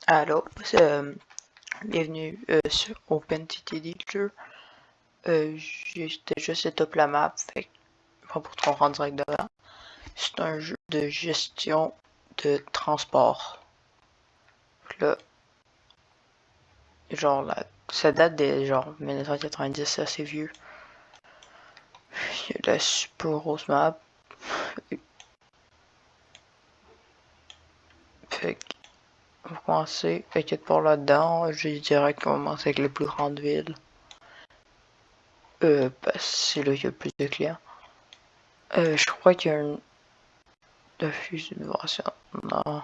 Allô, bienvenue sur OpenTTD. J'ai déjà setup la map, fait que pas pour te rendre direct devant. C'est un jeu de gestion de transport. Là, genre, ça date des genre 1990, c'est assez vieux. Il y a la super grosse map. Fait que, on va commencer, t'inquiète pas là-dedans, je dirais qu'on commence avec les plus grandes villes. Parce que c'est là qu'il y a le plus de clients. Je crois qu'il y a un diffuse une version dans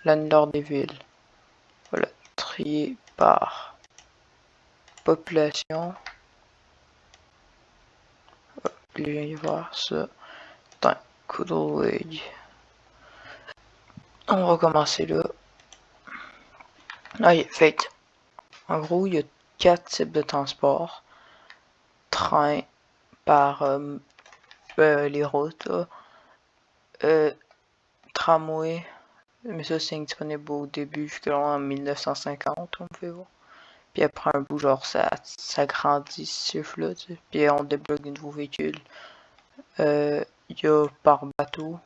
la nord des villes. Voilà, trié par population. Puis je viens de voir ça dans Coodlewig. On va commencer là. Ok, fait en gros, il y a 4 types de transport. Train par les routes, tramway, mais ça c'est indisponible au début, jusqu'à en 1950, on peut voir. Puis après un bout, genre ça grandit ce chiffre-là, tu sais. Puis on débloque de nouveaux véhicules. Il y a par bateau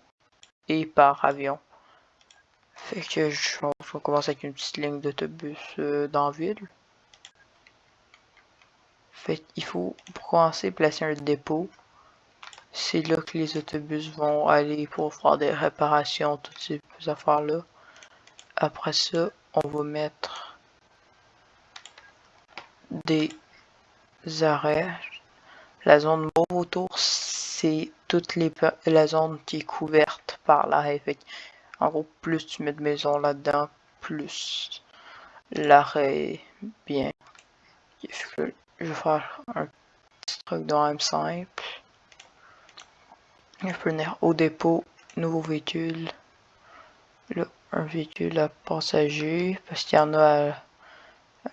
et par avion. Fait que on commence avec une petite ligne d'autobus dans la ville. Fait qu'il faut, pour commencer, placer un dépôt. C'est là que les autobus vont aller pour faire des réparations, toutes ces affaires-là. Après ça, on va mettre des arrêts. La zone mauve autour, c'est la zone qui est couverte par l'arrêt. Fait en gros, plus tu mets de maisons là-dedans, plus l'arrêt est bien. Je vais faire un petit truc de même simple. Je peux venir au dépôt, nouveau véhicule. Là, un véhicule à passagers, parce qu'il y en a,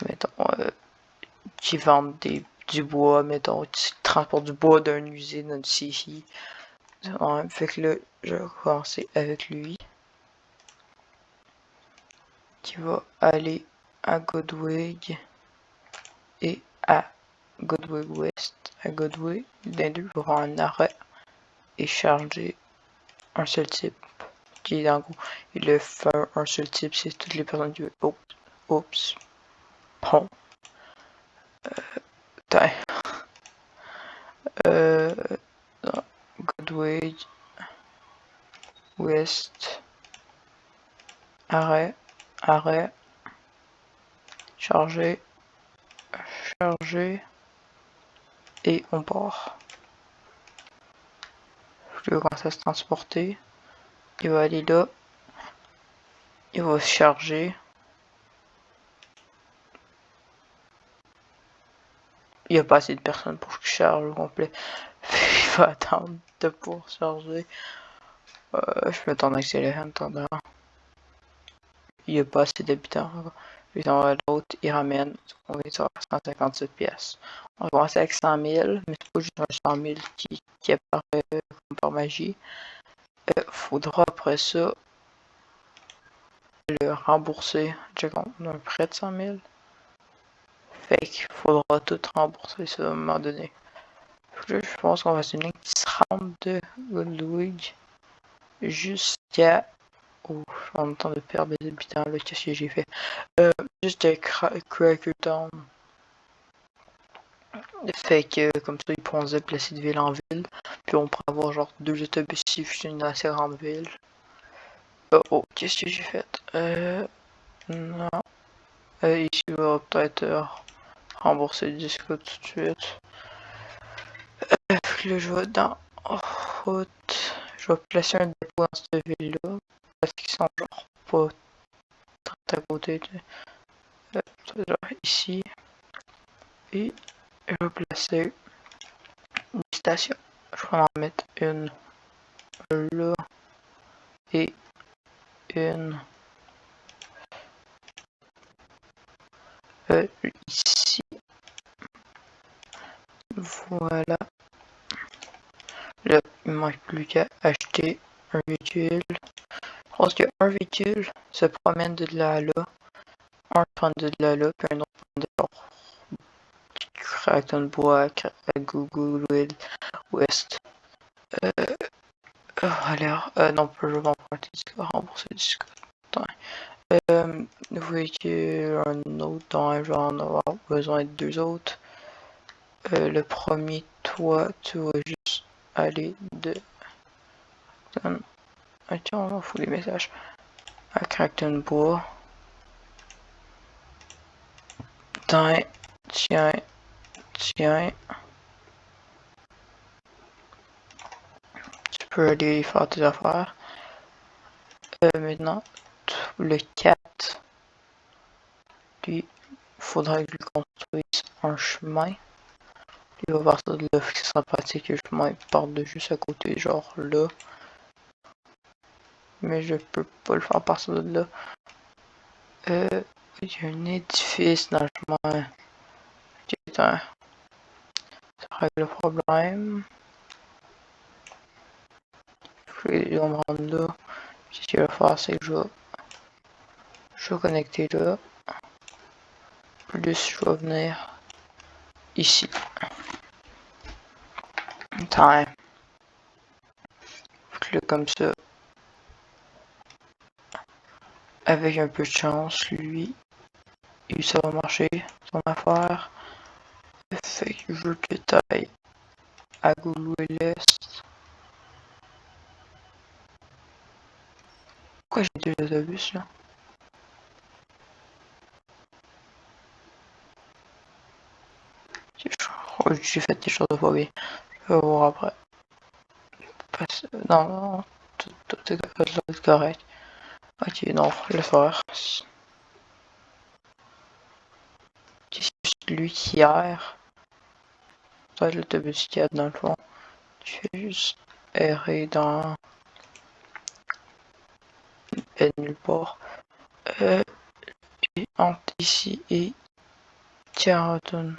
mettons, qui vendent du bois, mettons, qui transportent du bois d'une usine, d'une scierie. Fait que là, je vais commencer avec lui. Qui va aller à Godwig et à Godwig West. À Godwig, d'un deux pour un arrêt et charger un seul type. Qui est en gros, il le fait un seul type, c'est toutes les personnes qui veulent. Oups. Bon. Godwig West. Arrêt. Arrêt. Charger. Charger. Et on part. Je vais commencer à se transporter. Il va aller là. Il va se charger. Il n'y a pas assez de personnes pour que je charge au complet. Il va attendre de pouvoir charger. Je peux attendre accélérer en attendant. Il n'y a pas assez d'habitants. Puis on va à l'autre, il ramène. On est sur 157 pièces. On va commencer avec 100 000, mais c'est pas juste un 100 000 qui apparaît comme par magie. Faudra après ça le rembourser. On a un prêt de 100 000. Fait qu'il faudra tout rembourser ça à un moment donné. Je pense qu'on va faire une ligne qui se rende de Ludwig jusqu'à. Oh, en train de perdre des habitants là, qu'est-ce que j'ai fait? Jusqu'à Crackertown. Fait que comme ça, ils pourront se déplacer de ville en ville. Puis on pourra avoir genre 2 autobus ici, c'est une assez grande ville. Oh, qu'est-ce que j'ai fait? Non. Ici, on va peut-être rembourser le disque tout de suite. Là, je vais dans route. Je vais placer un dépôt dans cette ville-là. Parce qu'ils sont genre pas très à côté. Genre ici. Et je vais placer une station. Je vais en mettre une là. Et une ici. Voilà. Là, il ne manque plus qu'à acheter un véhicule. Je pense qu'un véhicule se promène de là à là. Un prend de là, puis un autre prend de genre Crackton Bois à Google West. Alors, non, je vais emprunter Discord, rembourser Discord. Vous voyez un autre dans je vais en avoir besoin de deux autres. Le premier, toi, tu vas juste aller de. Ah, tiens, on fout les messages. À Crackton Bois. Tiens, tiens, tiens. Tu peux aller faire tes affaires. Maintenant, le 4, lui, faudra que je lui construise un chemin. Il va partir de là, ce sera pratique que le chemin parte de juste à côté, genre là. Mais je peux pas le faire partir de là. Il y a un édifice dans le chemin. Putain, ça règle le problème. Je vais me rendre là. Ce que je vais faire, c'est que je vais connecter là. Plus je vais venir ici. Time. Là, comme ça. Avec un peu de chance, lui, ça va marcher, son affaire. Fait que je veux que t'ailles à Gouloué l'Est. Pourquoi j'ai deux autobus là? J'ai fait des choses de pas bien. Je vais voir après. Non, non, tout est correct. Ok, non, le faire. C'est juste lui qui erre. Ça va être l'autobus qui est dans le fond. Tu fais juste errer dans nulle part. Entre ici et Carleton.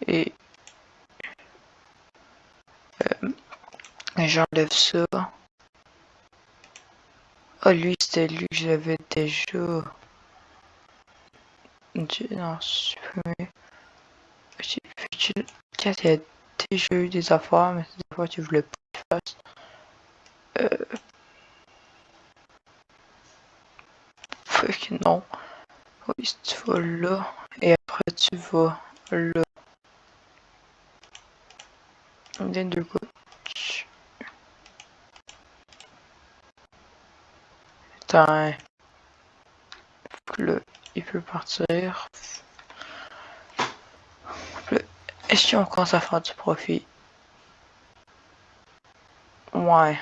Et j'enlève ça. Ah, lui, c'était lui que j'avais déjà. Non, supprimer. Quand il y a déjà eu des affaires, mais c'est des fois que je voulais pas qu'il fasse. Fait que non. Oui, si tu vas là, et après tu vas là. Des deux gouttes. Attends. Là, il peut partir. Est-ce qu'on commence à faire du profit? Ouais.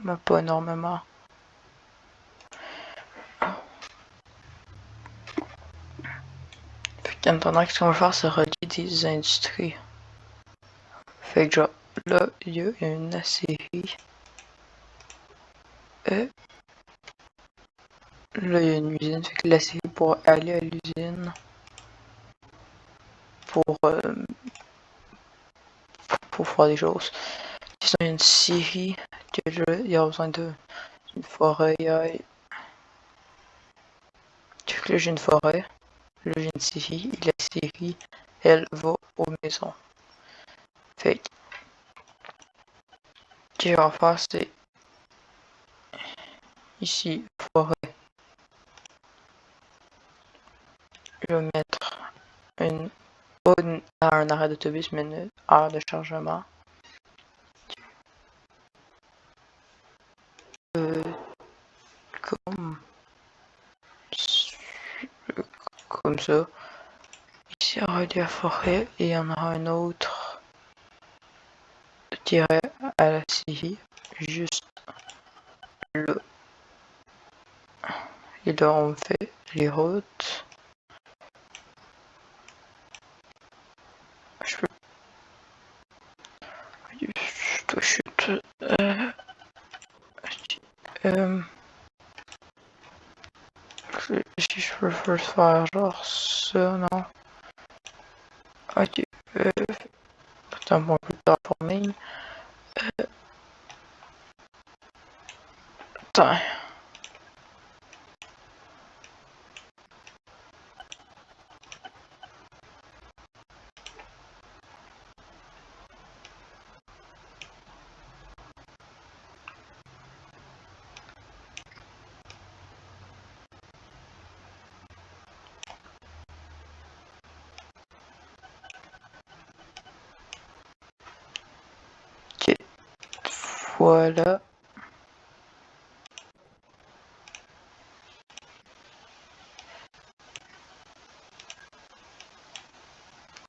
Mais pas énormément. Fait qu'en attendant, ce qu'on va faire, c'est relier des industries. Fait que genre, là, il y a une série. Là, il y a une usine. Fait que la série pour aller à l'usine. Pour faire des choses. Sinon, il y a une série que là, il y a besoin d'une forêt. Fait que là, j'ai une forêt. Là, j'ai une série. Et la série, elle va aux maisons. Fait que, ce que je vais faire, c'est ici, forêt. Je vais mettre une, pas un arrêt d'autobus, mais une aire de chargement. Comme ça. Ici, il y aura de la forêt et il y en aura un autre tiré à la série, juste là. Et là, on fait les routes. Je peux. Je dois chute. Si je peux faire genre ça, non? Ok. Putain, bon, plus tard pour mail. Attends. Ok. Voilà.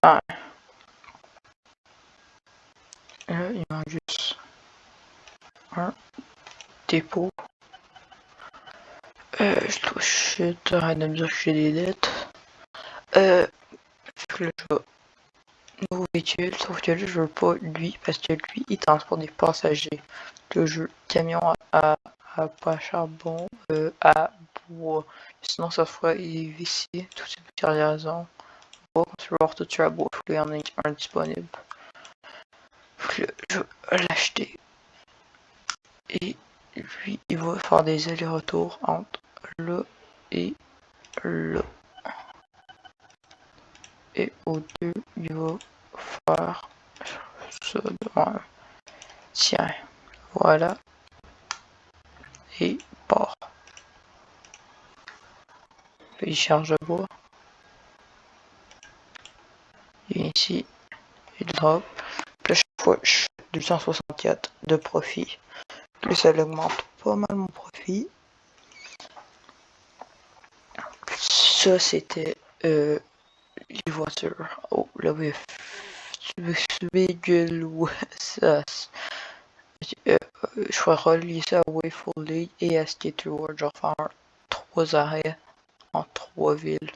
Ah. Là, il manque juste un dépôt. Je touche shit, arrête de me dire que j'ai des dettes. Fait que là, je vais nouveau véhicule, sauf que là, je veux pas lui, parce que lui, il transporte des passagers. Le jeu camion à pas charbon, à bois. Sinon, ça fera ici, toutes ces petites raisons. Bois, quand tu veux voir tout sur la bois, faut qu'il y en ait un disponible. Faut que là, je vais l'acheter. Et lui, il va faire des allers-retours entre là et là. Et au deux, il va faire ça de même. Tiens, voilà. Et part. Il charge le bois. Et ici, il drop. Puis à chaque fois, je fais 264 de profit. Plus ça augmente pas mal mon profit. Ça, c'était les voitures. Oh, là, oui. Véhicule, ouais, ça. Je vais relier ça à Wayful League et à Skate World. Je vais faire 3 arrêts en 3 villes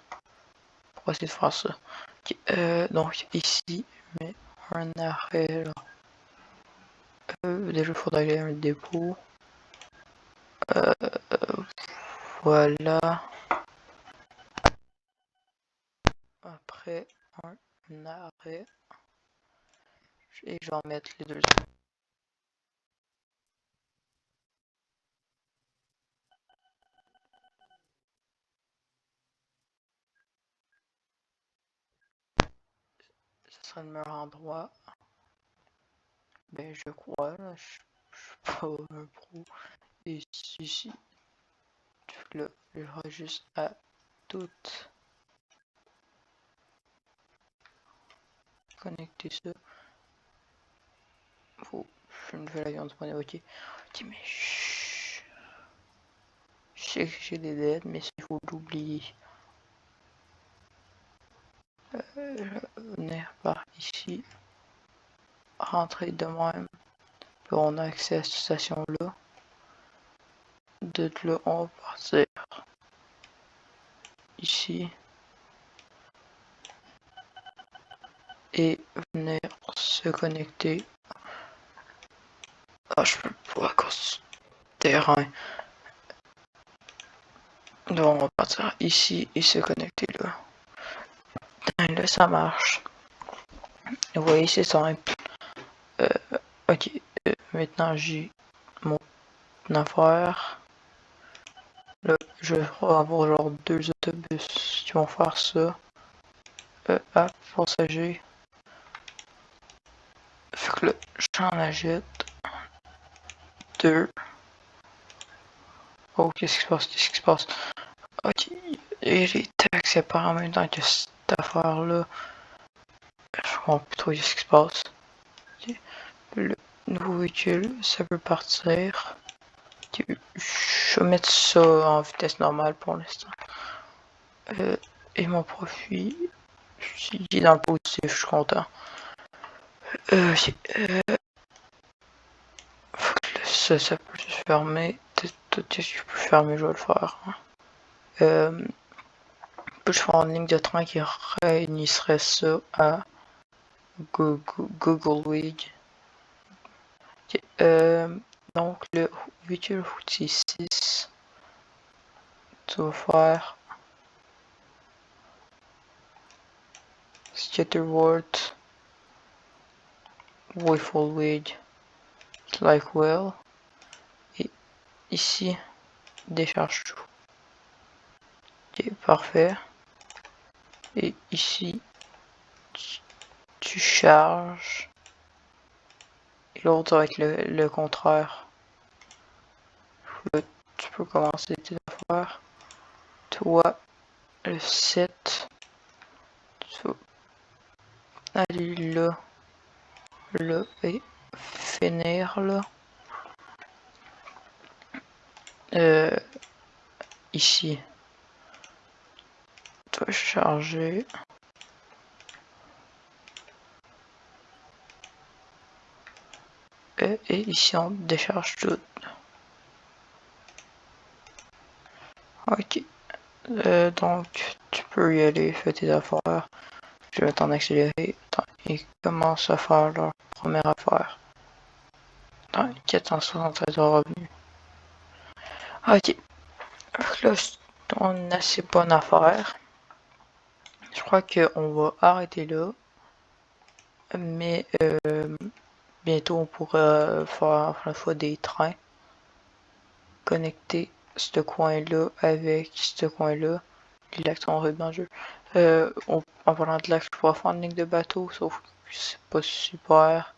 pour essayer de faire ça. Okay, donc ici, mais un arrêt là. Déjà, il faudrait aller à un dépôt. Voilà. Après, un arrêt. Et je vais en mettre les deux. Ce sera le meilleur endroit. Ben, je crois. Là, je suis pas un pro. Et ici, là, j'aurai juste à toutes connecter ça. Faut une nouvelle avion disponible. Ok. Ok, mais je sais que j'ai des dettes, mais il faut l'oublier. Venir par ici. Rentrer de même. Puis on a accès à cette station-là. De là, on va partir ici. Et venir se connecter. Ah, je peux pas à cause du terrain. Donc on va partir ici et se connecter là. Et là, ça marche. Vous voyez, c'est simple. Ok, maintenant j'ai mon affaire. Là, je vais avoir genre 2 autobus qui vont faire ça. À passager. Fait que là, j'en achète 2. Oh, qu'est-ce qui se passe? Qu'est-ce qui se passe? Ok, et les taxes séparent en même temps que cette affaire-là. Je comprends plus trop ce qui se passe. Okay. Le nouveau véhicule, ça peut partir. Okay. Je vais mettre ça en vitesse normale pour l'instant. Et mon profit, s'il est dans le positif, je suis content. Ça peut se fermer. Tout ce que je peux fermer, je vais le faire. Je ferai une ligne de train qui réunisserait ça à Google Week. Okay. Donc le véhicule routier 6, tu vas faire Scatterworth, Wayful Week, Likewell et ici, décharge tout. Ok, parfait. Et ici, tu charges. Et l'autre, ça va être le contraire. Là, tu peux commencer tes affaires. Toi, le site, tu vas aller là, là, et finir là. Ici, tu vas charger. Et ici, on décharge tout. Ok. Donc, tu peux y aller, fais tes affaires. Je vais t'en accélérer. Attends, ils commencent à faire leur première affaire. Attends, 473 de revenus. Ok. Là, on a assez bonne affaire. Je crois qu'on va arrêter là. Mais bientôt, on pourra faire la fois des trains. Connecter ce coin-là avec ce coin-là. Les lacs sont ruban jeu. En parlant de lacs, je pourrais faire une ligne de bateau, sauf que c'est pas super.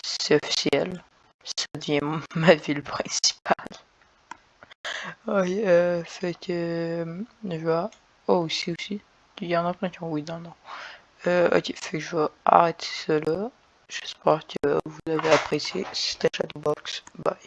C'est officiel. Ça devient ma ville principale. Oui, fait que je vais. Oh, aussi. Il y en a plein qui ont oui dans le nom. Ok, fait que je vais arrêter ça là. J'espère que vous avez apprécié. C'était Shadowbox. Bye.